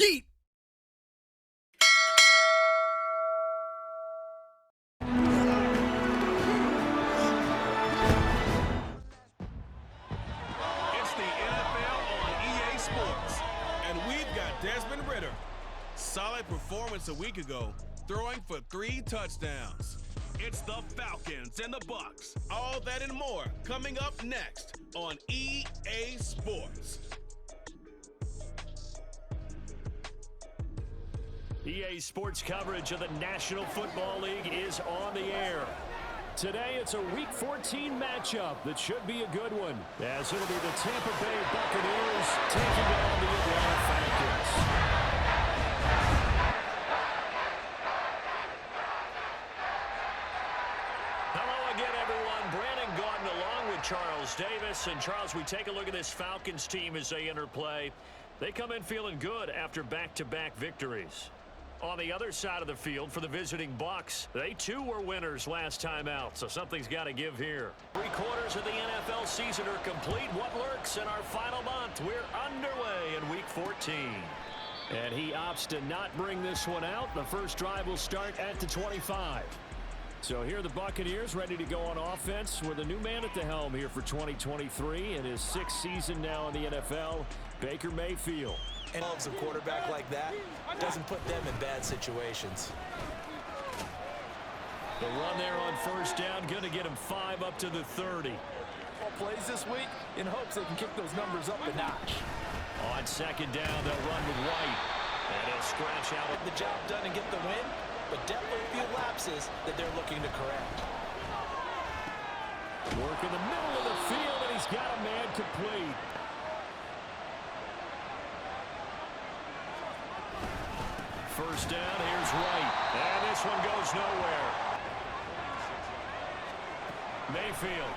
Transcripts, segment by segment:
Yeet! It's the NFL on EA Sports, and we've got Desmond Ridder. Solid performance a week ago, throwing for 3 touchdowns. It's the Falcons and the Bucs. All that and more coming up next on EA Sports. EA Sports coverage of the National Football League is on the air. Today, it's a Week 14 matchup that should be a good one, as it'll be the Tampa Bay Buccaneers taking on the Atlanta Falcons. Hello again, everyone. Brandon Gaudin along with Charles Davis. And Charles, we take a look at this Falcons team as they enter play. They come in feeling good after back-to-back victories. On the other side of the field for the visiting Bucs, they too were winners last time out, so something's got to give here. 3/4 of the NFL season are complete. What lurks in our final month? We're underway in Week 14. And he opts to not bring this one out. The first drive will start at the 25. So here are the Buccaneers ready to go on offense with a new man at the helm here for 2023 in his 6th season now in the NFL, Baker Mayfield. And loves a quarterback like that doesn't put them in bad situations. The run there on first down, going to get him 5 up to the 30. Plays this week in hopes they can kick those numbers up a notch. On second down, they'll run with White. And he'll scratch out. Get the job done and get the win, but definitely a few lapses that they're looking to correct. Work in the middle of the field, and he's got a man complete. First down, here's White. And this one goes nowhere. Mayfield.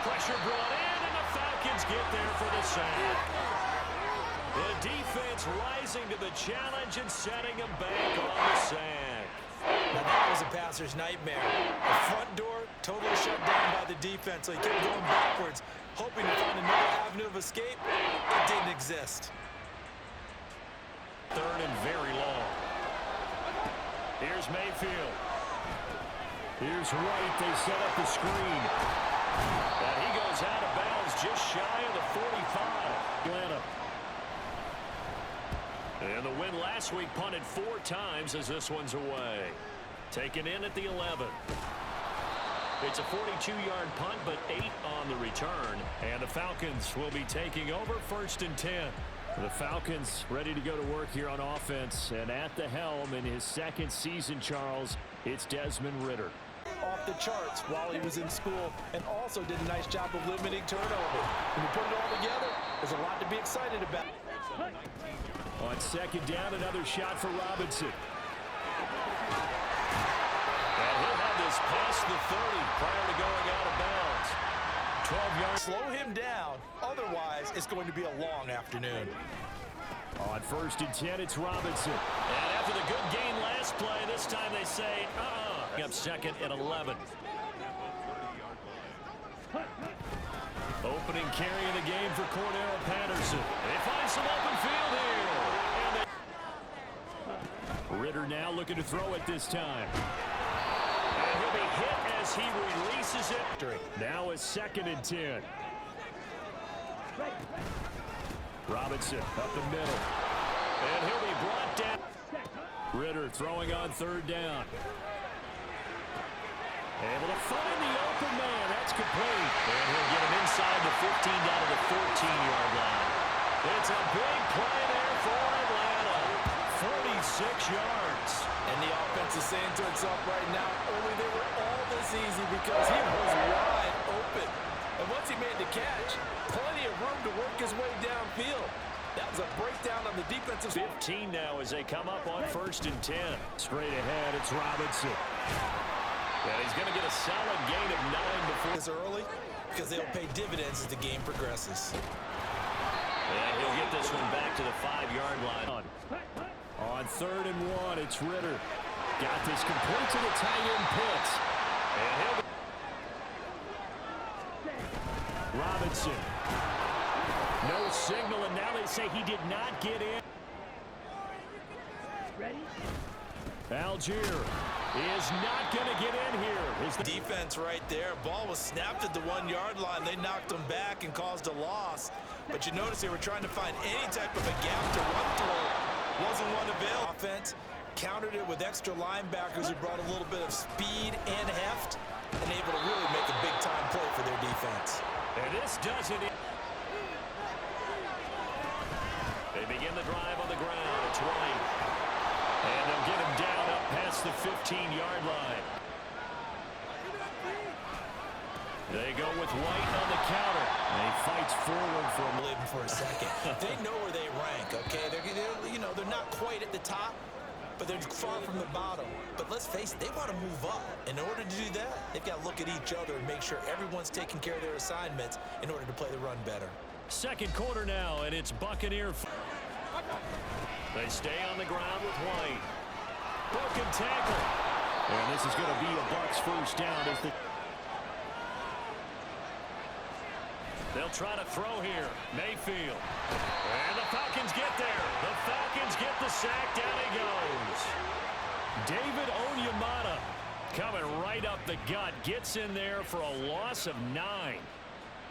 Pressure brought in, and the Falcons get there for the sack. The defense rising to the challenge and setting him back on the sack. Now that was a passer's nightmare. The front door totally shut down by the defense, so he kept going backwards, hoping to find another avenue of escape. It didn't exist. 3rd and very long. Here's Mayfield. Here's White. They set up the screen. And he goes out of bounds just shy of the 45. Atlanta. And the win last week punted 4 times as this one's away. Taken in at the 11. It's a 42-yard punt, but 8 on the return. And the Falcons will be taking over 1st and 10. The Falcons ready to go to work here on offense, and at the helm in his 2nd season, Charles, it's Desmond Ridder. Off the charts while he was in school, and also did a nice job of limiting turnover. When you put it all together, there's a lot to be excited about. On second down, another shot for Robinson. And he'll have this past the 30 prior to going out of bounds. 12 yards. Slow him down. Otherwise, it's going to be a long afternoon. On 1st and 10, it's Robinson. And after the good game last play, this time they say, Up 2nd and 11. Opening carry of the game for Cordero Patterson. They find some open field here. And Ridder now looking to throw it this time. And he'll be hit as he releases it. Now it's 2nd and 10. Robinson up the middle. And he'll be brought down. Ridder throwing on 3rd down. Able to find the open man. That's complete. And he'll get him inside the 15 down to the 14-yard line. It's a big play there for Atlanta. 46 yards. And the offense is saying to itself right now, only they were all this easy because he was wide open. And once he made the catch, plenty of room to work his way downfield. That was a breakdown on the defensive. 15 now as they come up on 1st and 10. Straight ahead, it's Robinson. And he's going to get a solid gain of 9 before this early because they'll pay dividends as the game progresses. And he'll get this one back to the 5-yard line. On 3rd and 1, it's Ridder. Got this complete to the tight end Pitts. And he'll be Robinson. No signal, and now they say he did not get in. Ready? Algier is not going to get in here. Defense right there. Ball was snapped at the 1-yard line. They knocked him back and caused a loss. But you notice they were trying to find any type of a gap to run through. Wasn't one available. Offense countered it with extra linebackers who brought a little bit of speed and heft and able to really make a big-time play for their defense. And this does it. They begin the drive on the ground. It's White. And they'll get him down up past the 15-yard line. They go with White on the counter. And he fights forward for him. Live for a second. They know where they rank, okay? They're not quite at the top, but they're far from the bottom. But let's face it, they want to move up. In order to do that, they've got to look at each other and make sure everyone's taking care of their assignments in order to play the run better. Second quarter now, and it's Buccaneer. They stay on the ground with White. Broken tackle. And this is going to be a Bucs first down. They'll try to throw here. Mayfield. And the Falcons get there. The Falcons get the sack. Down he goes. David Onyemata coming right up the gut. Gets in there for a loss of 9.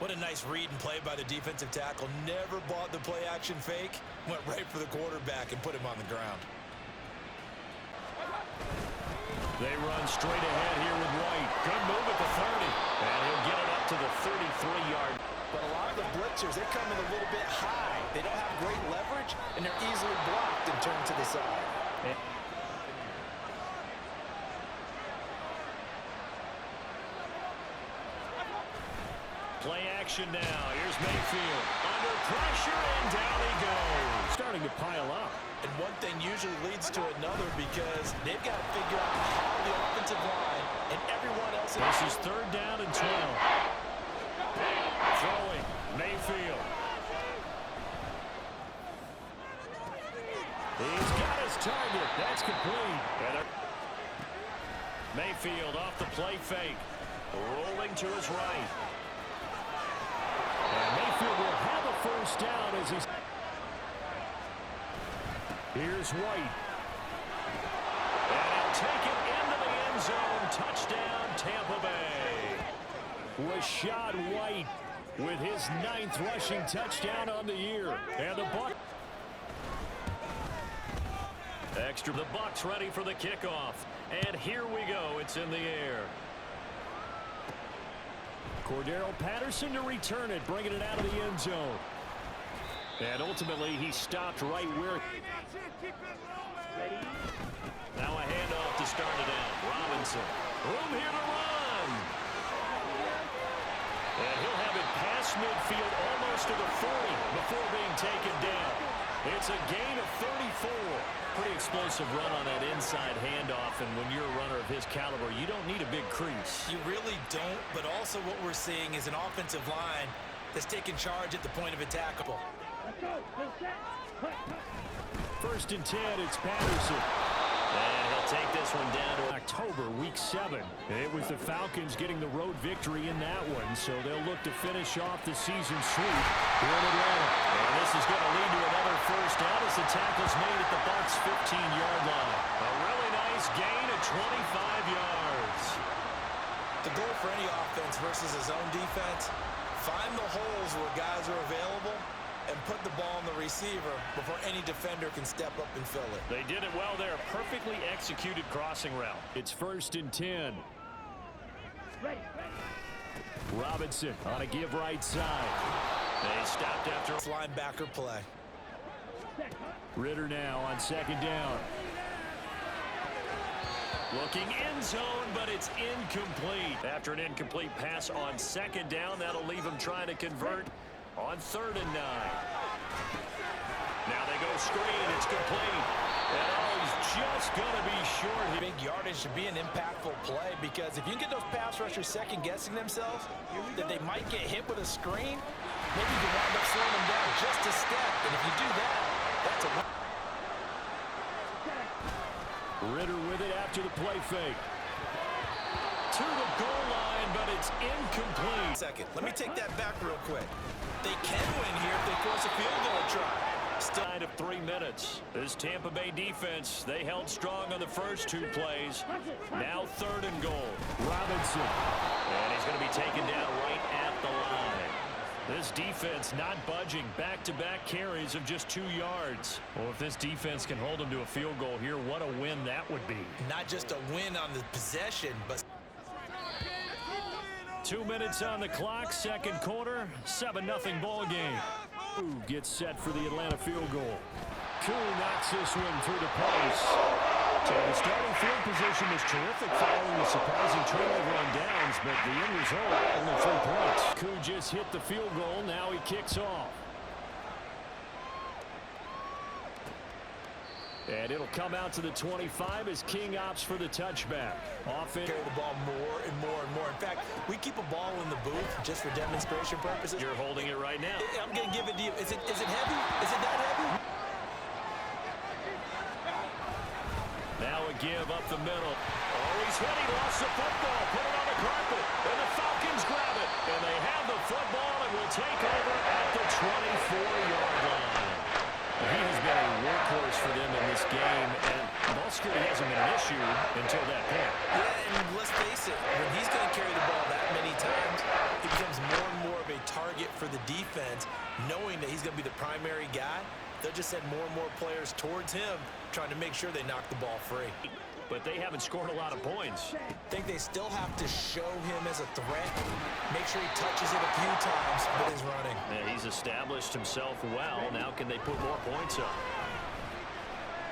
What a nice read and play by the defensive tackle. Never bought the play-action fake. Went right for the quarterback and put him on the ground. They run straight ahead here with White. Good move at the 30. And he'll get it up to the 33-yard. But a lot of the blitzers, they come in a little bit high. They don't have great leverage, and they're easily blocked and turned to the side. Play action now. Here's Mayfield. Under pressure, and down he goes. Starting to pile up. And one thing usually leads to another because they've got to figure out how the offensive line and everyone else. This is third down and 12. Throwing. Mayfield. He's got his target. That's complete. Mayfield off the play fake. Rolling to his right. And Mayfield will have a first down as he's... Here's White. And he'll take it into the end zone. Touchdown, Tampa Bay. Rashad White with his 9th rushing touchdown on the year. And the Bucs. The Bucs ready for the kickoff. And here we go. It's in the air. Cordero Patterson to return it, bringing it out of the end zone. And ultimately, he stopped right where... Now a handoff to start it out. Robinson. Room here to run. And he'll have it past midfield almost to the 40 before being taken down. It's a gain of 34. Pretty explosive run on that inside handoff, and when you're a runner of his caliber, you don't need a big crease. You really don't, but also what we're seeing is an offensive line that's taking charge at the point of attack. First and 10, it's Patterson. And he'll take this one down to October, week 7. It was the Falcons getting the road victory in that one, so they'll look to finish off the season sweep here in Atlanta. And this is going to lead to another first down as the tackle's made at the Bucs' 15-yard line. A really nice gain of 25 yards. The goal for any offense versus his own defense, find the holes where guys are available and put the ball on the receiver before any defender can step up and fill it. They did it well there. Perfectly executed crossing route. It's first and 10. Robinson on a give right side. They stopped after Linebacker play. Ritter now on second down. Looking end zone, but it's incomplete. After an incomplete pass on second down, that'll leave him trying to convert on 3rd and 9. Now they go screen. It's complete. And he's just going to be short. Big yardage should be an impactful play because if you get those pass rushers second-guessing themselves that they might get hit with a screen, maybe you can wind up slowing them down just a step. And if you do that, that's a win. Ritter with it after the play fake. To the goal line, but it's incomplete. Second, let me take that back real quick. They can win here if they force still Of 3 minutes. This Tampa Bay defense, they held strong on the first 2 plays. Now 3rd and goal. Robinson. And he's going to be taken down right at the line. This defense not budging. Back-to-back carries of just 2 yards. Well, if this defense can hold them to a field goal here, what a win that would be. not just a win on the possession, but 2 minutes on the clock, second quarter, 7-0 ball game. Koo gets set for the Atlanta field goal. Koo knocks this one through the post. So the starting field position was terrific following the surprising turnover on downs, but the end result, only 3 points. Koo just hit the field goal, now he kicks off. And it'll come out to the 25 as King opts for the touchback. Offense. carry the ball more and more and more. In fact, we keep a ball in the booth just for demonstration purposes. You're holding it right now. I'm going to give it to you. Is it heavy? Is it that heavy? Now a give up the middle. Oh, he's hit. He lost the football. Put it on the carpet. And the Falcons grab it. And they have the football and will take over at the 24-yard line. He has been a workhorse for them in this game, and ball security hasn't been an issue until that point. Yeah, and let's face it, when he's going to carry the ball that many times, he becomes more and more of a target for the defense, knowing that he's going to be the primary guy. They'll just send more and more players towards him, trying to make sure they knock the ball free. But they haven't scored a lot of points. I think they still have to show him as a threat, make sure he touches it a few times with his running. Yeah, he's established himself well. Now can they put more points up?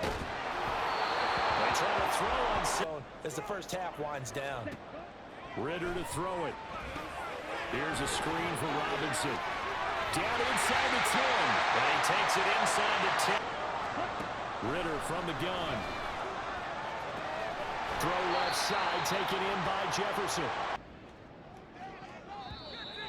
They try to throw on as the first half winds down. Ritter to throw it. Here's a screen for Robinson. Down inside the 10. And he takes it inside the 10. Ritter from the gun. Throw left side, taken in by Jefferson.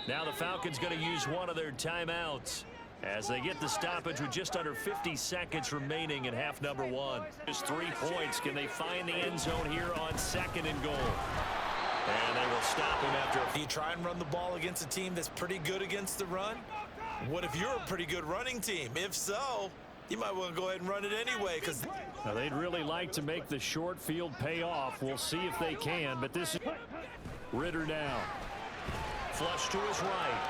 Now the Falcons going to use one of their timeouts as they get the stoppage with just under 50 seconds remaining in half number 1. Just 3 points. Can they find the end zone here on 2nd and goal? And they will stop him after. Do you try and run the ball against a team that's pretty good against the run? What if you're a pretty good running team? If so, you might want to go ahead and run it anyway, because now they'd really like to make the short field pay off. We'll see if they can, but this is Ritter down. Flush to his right.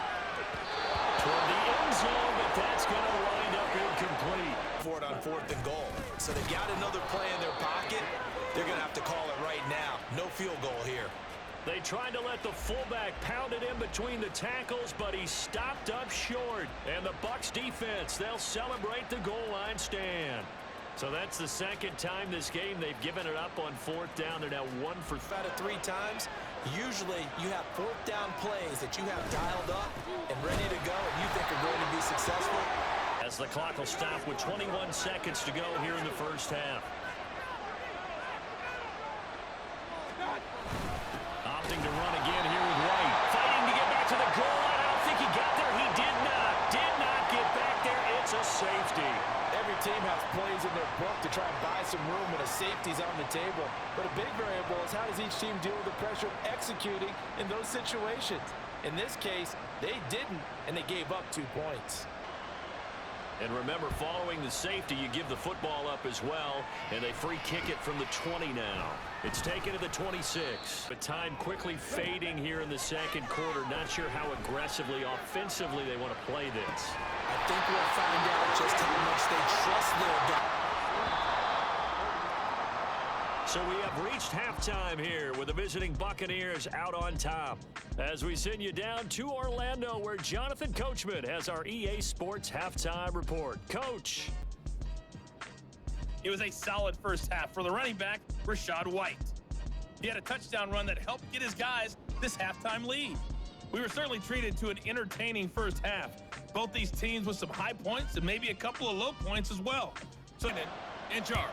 Toward the end zone, but that's going to wind up incomplete. For it on 4th and goal. So they've got another play in their pocket. They're going to have to call it right now. No field goal here. They tried to let the fullback pound it in between the tackles, but he stopped up short. And the Bucs defense, they'll celebrate the goal line stand. So that's the 2nd time this game they've given it up on 4th down. They're now 1 for 5 out of 3 times. Usually you have 4th down plays that you have dialed up and ready to go and you think are going to be successful. As the clock will stop with 21 seconds to go here in the first half. Opting to run again here with White. Fighting to get back to the goal line. I don't think he got there. He did not get back there. It's a safety. Every team has plays in their book to try and buy some room when a safety's on the table. But a big variable is how does each team deal with the pressure of executing in those situations. In this case, they didn't, and they gave up 2 points. And remember, following the safety, you give the football up as well, and they free kick it from the 20 now. It's taken to the 26. But time quickly fading here in the 2nd quarter. Not sure how aggressively, offensively they want to play this. I think we'll find out just how much they trust their guy. So we have reached halftime here with the visiting Buccaneers out on top. As we send you down to Orlando, where Jonathan Coachman has our EA Sports halftime report. Coach. It was a solid first half for the running back, Rachaad White. He had a touchdown run that helped get his guys this halftime lead. We were certainly treated to an entertaining first half. Both these teams with some high points and maybe a couple of low points as well. So in charge.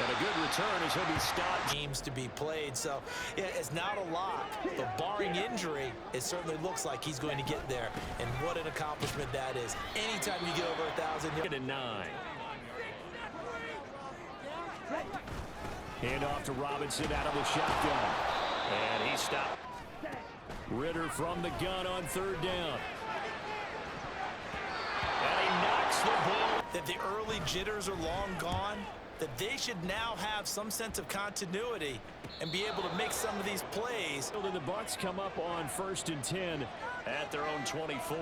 And a good return as he'll be stopped. Games to be played, so yeah, it's not a lot, but barring injury, it certainly looks like he's going to get there. And what an accomplishment that is. Anytime you get over 1,000 yards. 9. Hand off to Robinson out of the shotgun. And he stopped. Ritter from the gun on third down. And he knocks the ball. That the early jitters are long gone, that they should now have some sense of continuity and be able to make some of these plays. And the Bucs come up on 1st and 10 at their own 24.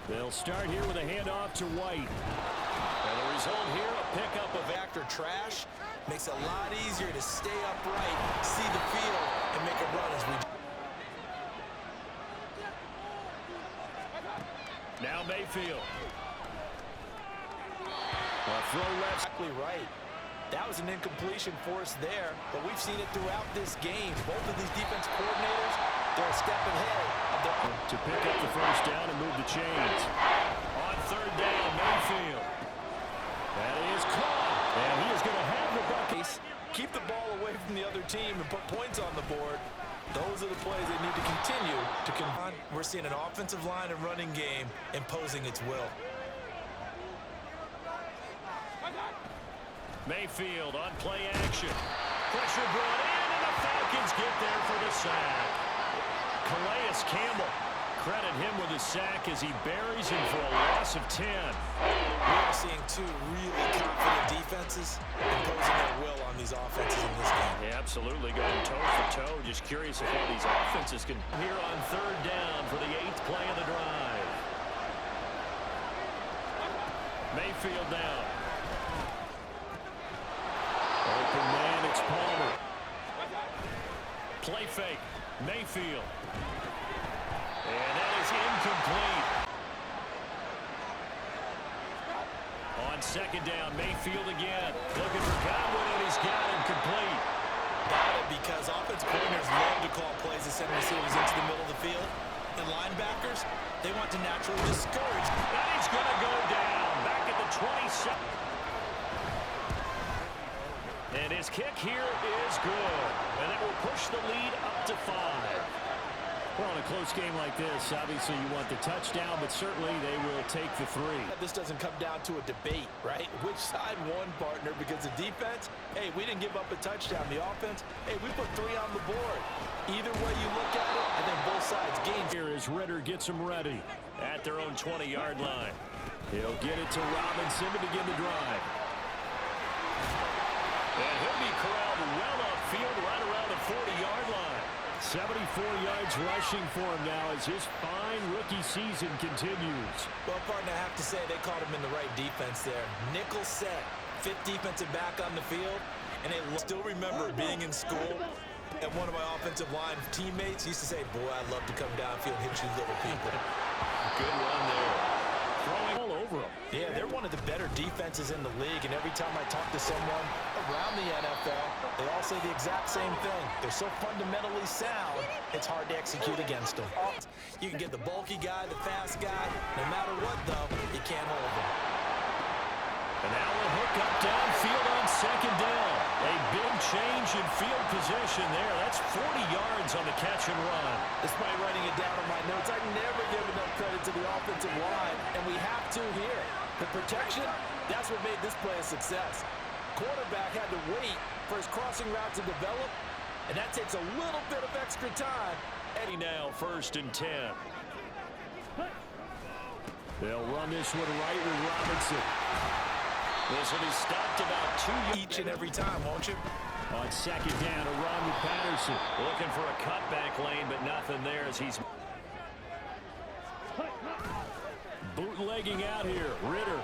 They'll start here with a handoff to White. And the result here, a pickup of after trash, makes it a lot easier to stay upright, see the field, and make a run as we... Now Mayfield. A throw left. Exactly right. That was an incompletion for us there, but we've seen it throughout this game. Both of these defense coordinators, they're a step ahead of their... To pick up the first down and move the chains. On third down, Mayfield. That is caught. And he is going to have the Bucs. Keep the ball away from the other team and put points on the board. Those are the plays they need to continue to convert. We're seeing an offensive line and running game imposing its will. Mayfield on play action. Pressure brought in, and the Falcons get there for the sack. Calais Campbell, credit him with his sack as he buries him for a loss of 10. We are seeing two really confident defenses imposing their will on these offenses in this game. Yeah, absolutely, going toe for toe. Just curious if all these offenses can... Here on third down for the 8th play of the drive. Mayfield down. Open man, it's Palmer. Play fake, Mayfield. And that is incomplete. On second down, Mayfield again. Looking for Godwin, and he's got him complete. Got it, because offense coordinators love to call plays to send receivers into the middle of the field. And linebackers, they want to naturally discourage. And he's going to go down. Back at the 27. And his kick here is good. And that will push the lead up to 5. Well, in a close game like this, obviously you want the touchdown, but certainly they will take the 3. This doesn't come down to a debate, right? Which side won, partner? Because the defense, hey, we didn't give up a touchdown. The offense, hey, we put 3 on the board. Either way you look at it, I think both sides gain. Here as Ritter gets them ready at their own 20-yard line. He'll get it to Robinson to begin the drive. And he'll be corralled well upfield right around the 40-yard line. 74 yards rushing for him now as his fine rookie season continues. Well, partner, I have to say they caught him in the right defense there. Nickel set, 5th defensive back on the field. And I still remember being in school, and one of my offensive line teammates used to say, boy, I'd love to come downfield and hit you little people. Good run there. Throwing all over him. Yeah, they're one of the better defenses in the league, and every time I talk to someone around the NFL, they all say the exact same thing. They're so fundamentally sound, it's hard to execute against them. You can get the bulky guy, the fast guy. No matter what, though, you can't hold them. And now a hook up downfield on second down. A big change in field position there. That's 40 yards on the catch and run. Despite writing it down on my notes, I never give enough credit to the offensive line, and we have to here. The protection, that's what made this play a success. Quarterback had to wait for his crossing route to develop, and that takes a little bit of extra time. Eddie now 1st and 10. They'll run this one right with Robinson. This one is stopped about 2 each and every time, won't you? On second down, a run with Patterson. Looking for a cutback lane, but nothing there as he's bootlegging out here. Ritter.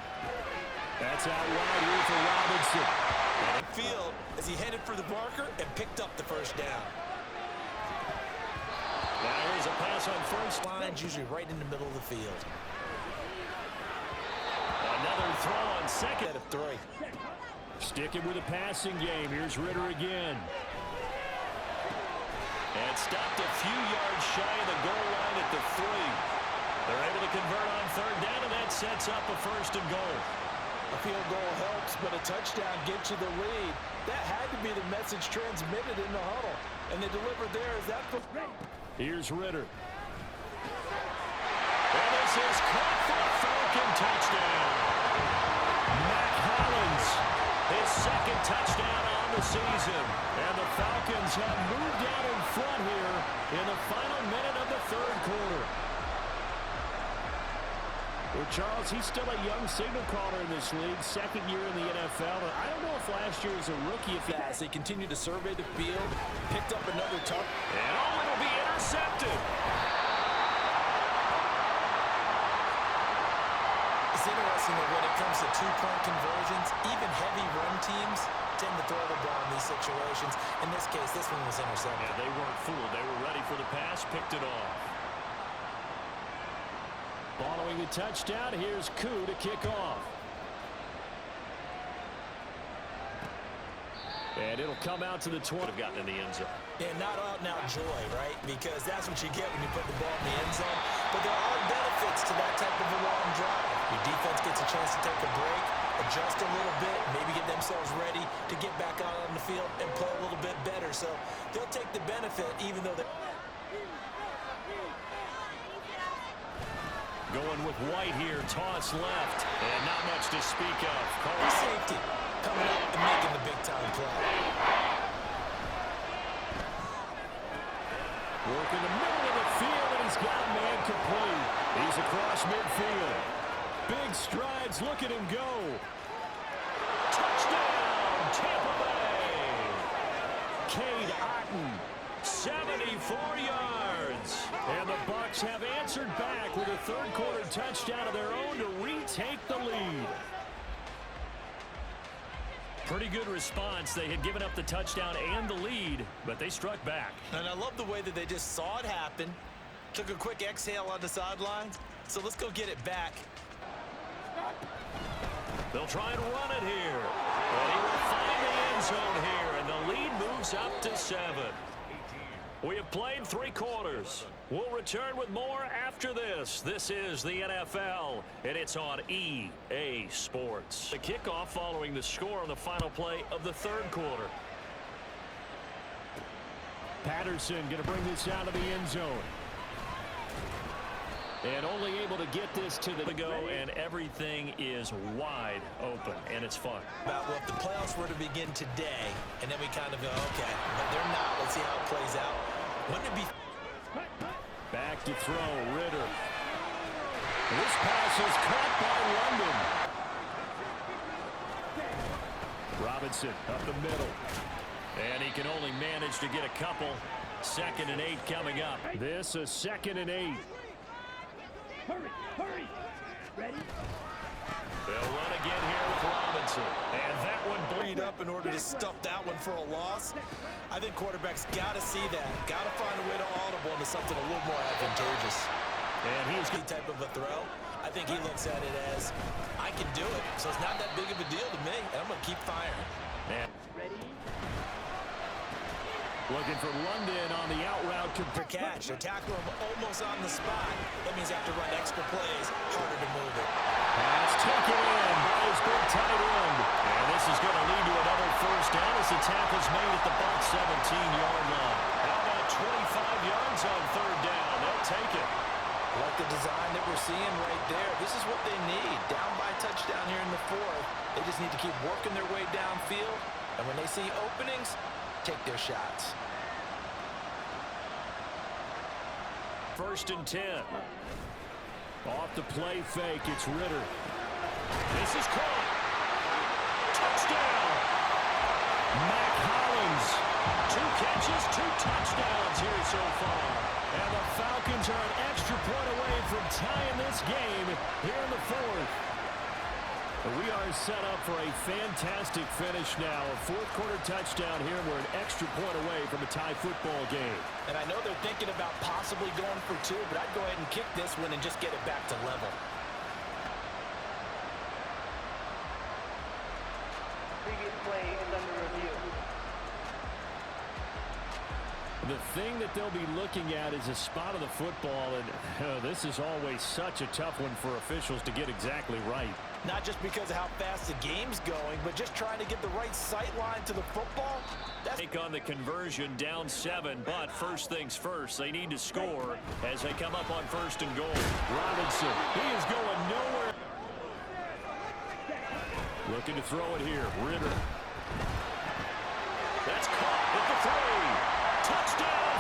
That's out wide here for Robinson. Field as he headed for the marker and picked up the first down. Now here's a pass on first. Line's usually right in the middle of the field. Another throw on second. Of 3. Sticking with a passing game. Here's Ritter again. And stopped a few yards shy of the goal line at the 3. They're able to convert on third down, and that sets up a 1st and goal. A field goal helps, but a touchdown gets you the lead. That had to be the message transmitted in the huddle. And they delivered there. Is that the... Here's Ritter. And this is caught for a Falcon touchdown. Matt Collins, his 2nd touchdown on the season. And the Falcons have moved out in front here in the final minute of the third quarter. Well, Charles, he's still a young signal caller in this league, second year in the NFL. But I don't know if last year as a rookie, if he... As they continue to survey the field, picked up another target. And it'll be intercepted. It's interesting that when it comes to two-point conversions, even heavy run teams tend to throw the ball in these situations. In this case, this one was intercepted. Yeah, they weren't fooled. They were ready for the pass, picked it off. Following the touchdown, here's Koo to kick off. And it'll come out to the 20. Have gotten in the end zone. Yeah, not out-and-out joy, right? Because that's what you get when you put the ball in the end zone. But there are benefits to that type of a long drive. Your defense gets a chance to take a break, adjust a little bit, maybe get themselves ready to get back out on the field and play a little bit better. So they'll take the benefit even though they're... Going with White here, toss left, and not much to speak of. Safety coming up and making the big-time play. Working the middle of the field, and he's got a man complete. He's across midfield. Big strides, look at him go. Touchdown, Tampa Bay. Cade Otton, 74 yards. And the Bucs have answered back with a third-quarter touchdown of their own to retake the lead. Pretty good response. They had given up the touchdown and the lead, but they struck back. And I love the way that they just saw it happen, took a quick exhale on the sidelines. So let's go get it back. They'll try and run it here. And he will find the end zone here, and the lead moves up to 7. We have played 3 quarters. We'll return with more after this. This is the NFL, and it's on EA Sports. The kickoff following the score on the final play of the third quarter. Patterson going to bring this out of the end zone. And only able to get this to the go, and everything is wide open, and it's fun. Well, if the playoffs were to begin today, and then we kind of go, okay, but they're not. Let's see how it plays out. Wouldn't it be... Back to throw, Ritter. This pass is caught by London. Robinson up the middle. And he can only manage to get a couple. 2nd and 8 coming up. This is 2nd and 8. Hurry! Ready? They'll run again here with Robinson. And that one bleed up in order to stuff that one for a loss. I think quarterbacks got to see that. Got to find a way to audible into something a little more advantageous. And he's the type of a throw. I think he looks at it as, I can do it. So it's not that big of a deal to me. And I'm going to keep firing. And Ready? looking for London on the out route. For catch. They tackle him almost on the spot. That means they have to run extra plays. Harder to move it. Pass taken in by his big tight end. And this is going to lead to another first down as the tackle's made at the Bucs 17-yard line. How about 25 yards on third down? They'll take it. Like the design that we're seeing right there. This is what they need. Down by touchdown here in the 4th. They just need to keep working their way downfield. And when they see openings, take their shots. 1st and 10. Off the play fake, it's Ritter. This is caught. Touchdown. Mac Hollins. 2 catches, 2 touchdowns here so far. And the Falcons are an extra point away from tying this game here in the 4th. We are set up for a fantastic finish now. A 4th-quarter touchdown here. We're an extra point away from a tie football game. And I know they're thinking about possibly going for 2, but I'd go ahead and kick this one and just get it back to level. Previous play is under review. The thing that they'll be looking at is a spot of the football, and this is always such a tough one for officials to get exactly right. Not just because of how fast the game's going, but just trying to get the right sight line to the football. Take on the conversion, down 7, but first things first, they need to score as they come up on 1st and goal. Robinson, he is going nowhere. Looking to throw it here, Ritter. That's caught at the 3. Touchdown,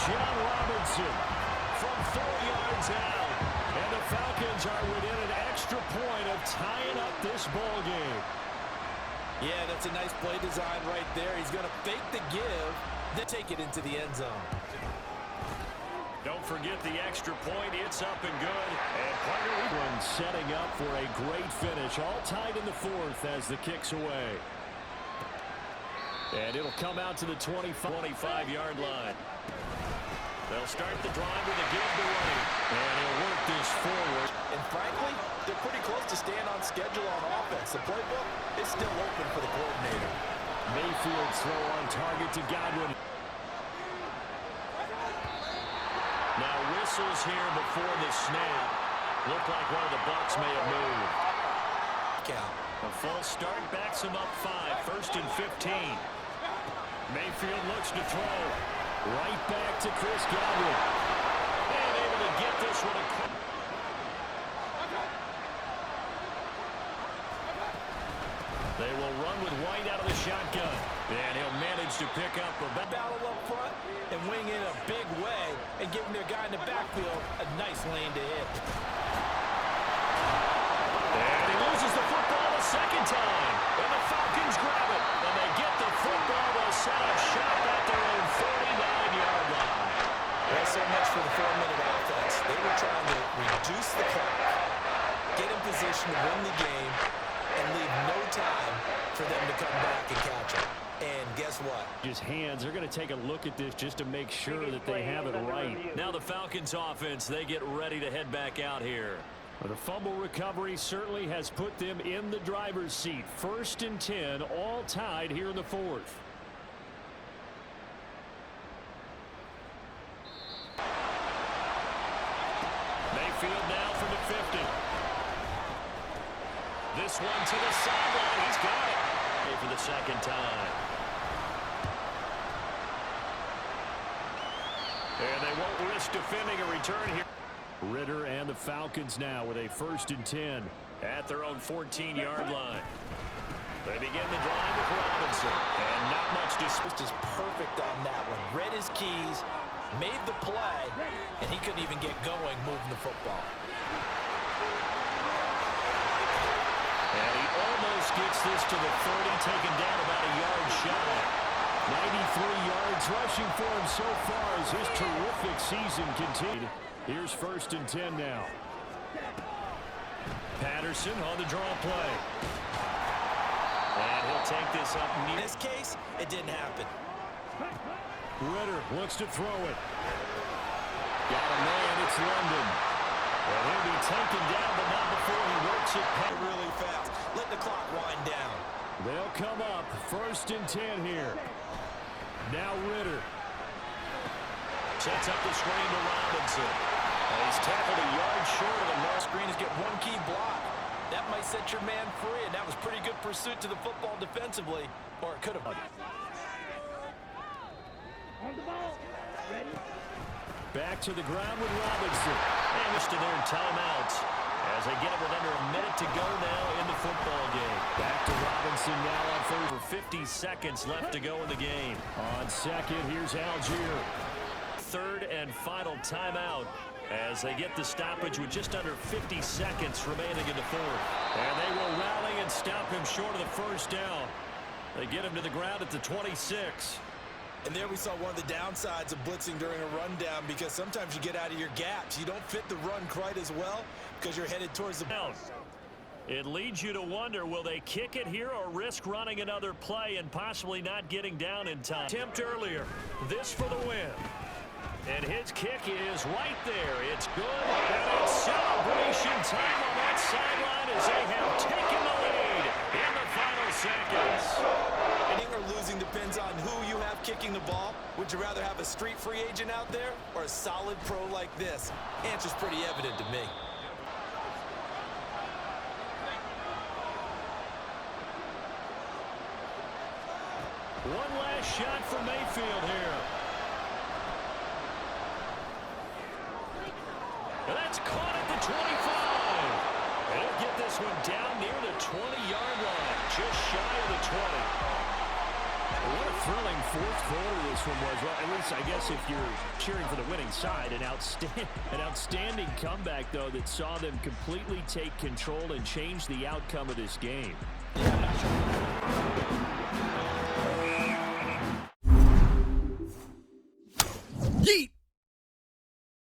John Robinson from 4 yards out. And the Falcons are within an extra point of tying up this ball game. Yeah, that's a nice play design right there. He's going to fake the give, then take it into the end zone. Don't forget the extra point. It's up and good. And partner one setting up for a great finish. All tied in the fourth as the kick's away. And it'll come out to the 25-yard line. They'll start the drive with a give to running. And he'll work this forward. And frankly, they're pretty close to staying on schedule on offense. The playbook is still open for the coordinator. Mayfield's throw on target to Godwin. Now whistles here before the snap. Look like one of the Bucs may have moved. Count. A false start backs him up 5. First and 15. Mayfield looks to throw. Right back to Chris Godwin. And able to get this one. They will run with White out of the shotgun. And he'll manage to pick up a battle up front and wing in a big way and giving their guy in the backfield a nice lane to hit. And he loses the football a second time. And the Falcons grab it. And they get the football. They'll set up shop at their own 49-yard line. Well, so much for the 4-minute offense. They were trying to reduce the clock, get in position to win the game, and leave no time for them to come back and catch it. And guess what? Just hands. They're going to take a look at this just to make sure that they have it right. Now the Falcons offense, they get ready to head back out here. The fumble recovery certainly has put them in the driver's seat. 1st and 10, all tied here in the fourth. Mayfield now from the 50. This one to the sideline. He's got it for the second time. And they won't risk defending a return here. Ritter and the Falcons now with a 1st and 10 at their own 14-yard line. They begin the drive with Robinson. And not much Just perfect on that one. Read his keys, made the play, and he couldn't even get going moving the football. And he almost gets this to the 30, taken down about a yard shy. 93 yards rushing for him so far as his terrific season continued. Here's 1st and 10 now. Patterson on the draw play. And he'll take this up near. In this case, it didn't happen. Ritter looks to throw it. Got a man, it's London. And he'll be taken down, but not before he works it Really fast. Let the clock wind down. They'll come up 1st and 10 here. Now Ritter. Sets up the screen to Robinson. And he's tackled a yard short of the mark. Screens get one key block. That might set your man free, and that was pretty good pursuit to the football defensively, or it could have. On the ball. Ready? Back to the ground with Robinson. And to their timeouts as they get it with under a minute to go now in the football game. Back to Robinson now on third. 50 seconds left to go in the game. On second, here's Algier. 3rd and final timeout as they get the stoppage with just under 50 seconds remaining in the fourth. And they will rally and stop him short of the 1st down. They get him to the ground at the 26. And there we saw one of the downsides of blitzing during a rundown, because sometimes you get out of your gaps. You don't fit the run quite as well because you're headed towards the down. It leads you to wonder, will they kick it here or risk running another play and possibly not getting down in time? Attempt earlier. This for the win. And his kick is right there. It's good. And it's celebration time on that sideline as they have taken the lead in the final seconds. Winning or losing depends on who you have kicking the ball. Would you rather have a street free agent out there or a solid pro like this? Answer's pretty evident to me. One last shot for Mayfield here. And that's caught at the 25. And he'll get this one down near the 20-yard line, just shy of the 20. What a thrilling fourth quarter this one was. Well, at least I guess if you're cheering for the winning side, an outstanding comeback, though, that saw them completely take control and change the outcome of this game.